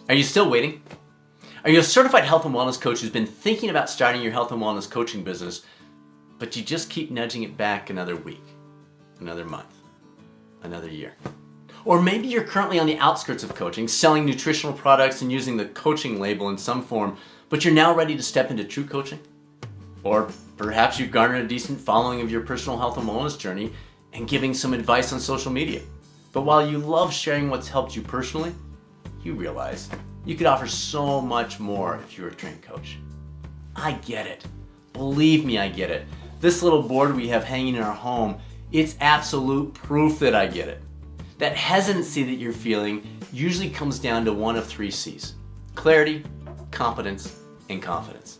Are you still waiting? Are you a certified health and wellness coach who's been thinking about starting your health and wellness coaching business, but you just keep nudging it back another week, another month, another year? Or maybe you're currently on the outskirts of coaching, selling nutritional products and using the coaching label in some form, but you're now ready to step into true coaching? Or perhaps you've garnered a decent following of your personal health and wellness journey and giving some advice on social media. But while you love sharing what's helped you personally, you realize you could offer so much more if you were a trained coach. I get it. Believe me, I get it. This little board we have hanging in our home, it's absolute proof that I get it. That hesitancy that you're feeling usually comes down to one of 3 C's: clarity, competence, and confidence.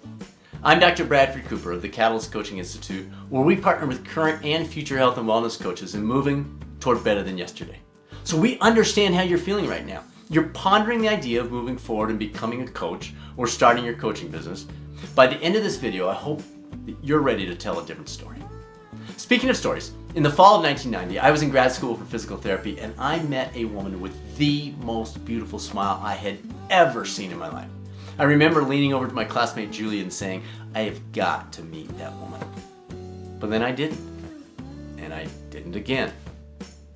I'm Dr. Bradford Cooper of the Catalyst Coaching Institute, where we partner with current and future health and wellness coaches in moving toward better than yesterday. So we understand how you're feeling right now. You're pondering the idea of moving forward and becoming a coach or starting your coaching business. By the end of this video, I hope that you're ready to tell a different story. Speaking of stories, in the fall of 1990, I was in grad school for physical therapy and I met a woman with the most beautiful smile I had ever seen in my life. I remember leaning over to my classmate Julie and saying, I have got to meet that woman. But then I didn't. And I didn't again.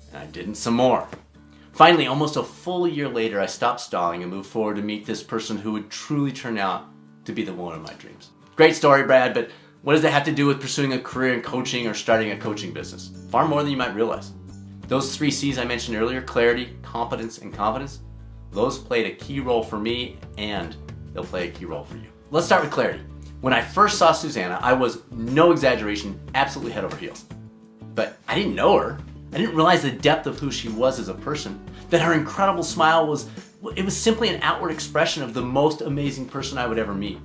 And I didn't some more. Finally, almost a full year later, I stopped stalling and moved forward to meet this person who would truly turn out to be the woman of my dreams. Great story, Brad, but what does that have to do with pursuing a career in coaching or starting a coaching business? Far more than you might realize. Those 3 C's I mentioned earlier, clarity, competence, and confidence, those played a key role for me and they'll play a key role for you. Let's start with clarity. When I first saw Suzanna, I was, no exaggeration, absolutely head over heels. But I didn't know her. I didn't realize the depth of who she was as a person, that her incredible smile was simply an outward expression of the most amazing person I would ever meet.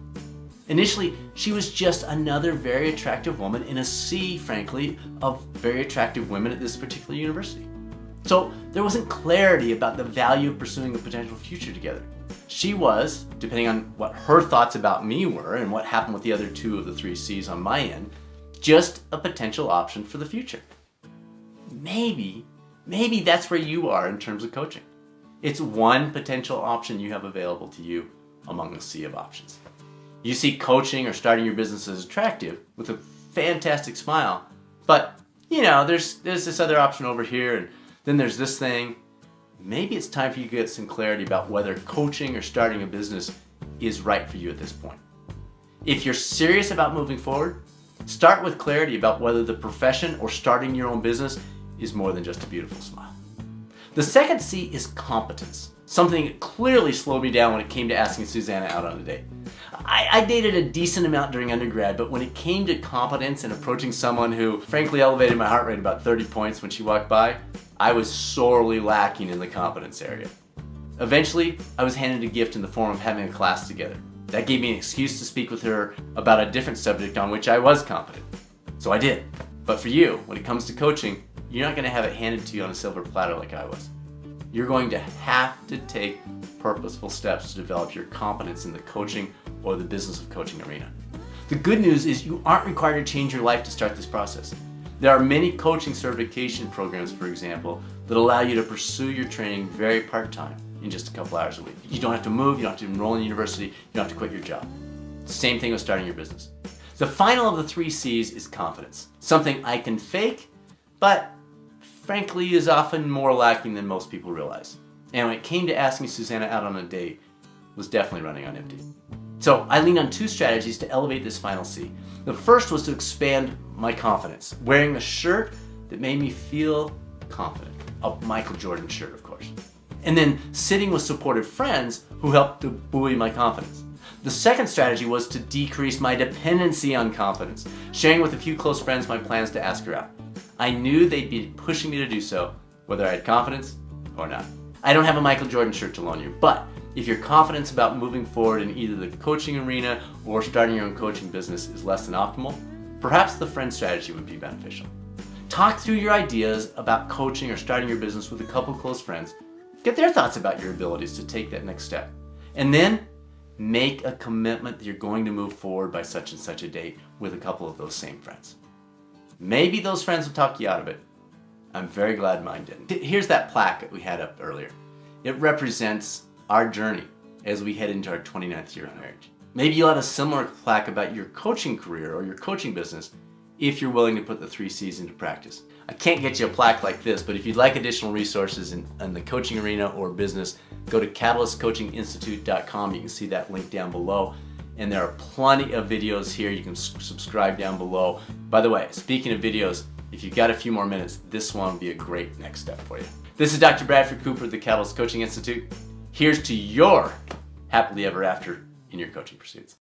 Initially, she was just another very attractive woman in a sea, frankly, of very attractive women at this particular university. So there wasn't clarity about the value of pursuing a potential future together. She was, depending on what her thoughts about me were and what happened with the other 2 of the 3 C's on my end, just a potential option for the future. Maybe that's where you are in terms of coaching. It's one potential option you have available to you among a sea of options. You see coaching or starting your business as attractive with a fantastic smile, but there's this other option over here, and then there's this thing. Maybe it's time for you to get some clarity about whether coaching or starting a business is right for you at this point. If you're serious about moving forward, start with clarity about whether the profession or starting your own business is more than just a beautiful smile. The second C is competence, something that clearly slowed me down when it came to asking Suzanna out on a date. I dated a decent amount during undergrad, but when it came to competence and approaching someone who frankly elevated my heart rate about 30 points when she walked by, I was sorely lacking in the competence area. Eventually, I was handed a gift in the form of having a class together. That gave me an excuse to speak with her about a different subject on which I was competent. So I did. But for you, when it comes to coaching, you're not going to have it handed to you on a silver platter like I was. You're going to have to take purposeful steps to develop your competence in the coaching or the business of coaching arena. The good news is you aren't required to change your life to start this process. There are many coaching certification programs, for example, that allow you to pursue your training very part-time in just a couple hours a week. You don't have to move, you don't have to enroll in university, you don't have to quit your job. Same thing with starting your business. The final of the 3 C's is confidence, something I can fake, but frankly is often more lacking than most people realize. And when it came to asking Suzanna out on a date, was definitely running on empty. So I leaned on 2 strategies to elevate this final C. The first was to expand my confidence, wearing a shirt that made me feel confident. A Michael Jordan shirt, of course. And then sitting with supportive friends who helped to buoy my confidence. The second strategy was to decrease my dependency on confidence, sharing with a few close friends my plans to ask her out. I knew they'd be pushing me to do so, whether I had confidence or not. I don't have a Michael Jordan shirt to loan you, but if your confidence about moving forward in either the coaching arena or starting your own coaching business is less than optimal, perhaps the friend strategy would be beneficial. Talk through your ideas about coaching or starting your business with a couple close friends. Get their thoughts about your abilities to take that next step. And then make a commitment that you're going to move forward by such and such a date with a couple of those same friends. Maybe those friends will talk you out of it. I'm very glad mine didn't. Here's that plaque that we had up earlier. It represents our journey as we head into our 29th year of marriage. Maybe you'll have a similar plaque about your coaching career or your coaching business if you're willing to put the 3 C's into practice. I can't get you a plaque like this, but if you'd like additional resources in the coaching arena or business, go to catalystcoachinginstitute.com. You can see that link down below. And there are plenty of videos here. You can subscribe down below. By the way, speaking of videos, if you've got a few more minutes, this one would be a great next step for you. This is Dr. Bradford Cooper at the Catalyst Coaching Institute. Here's to your happily ever after in your coaching pursuits.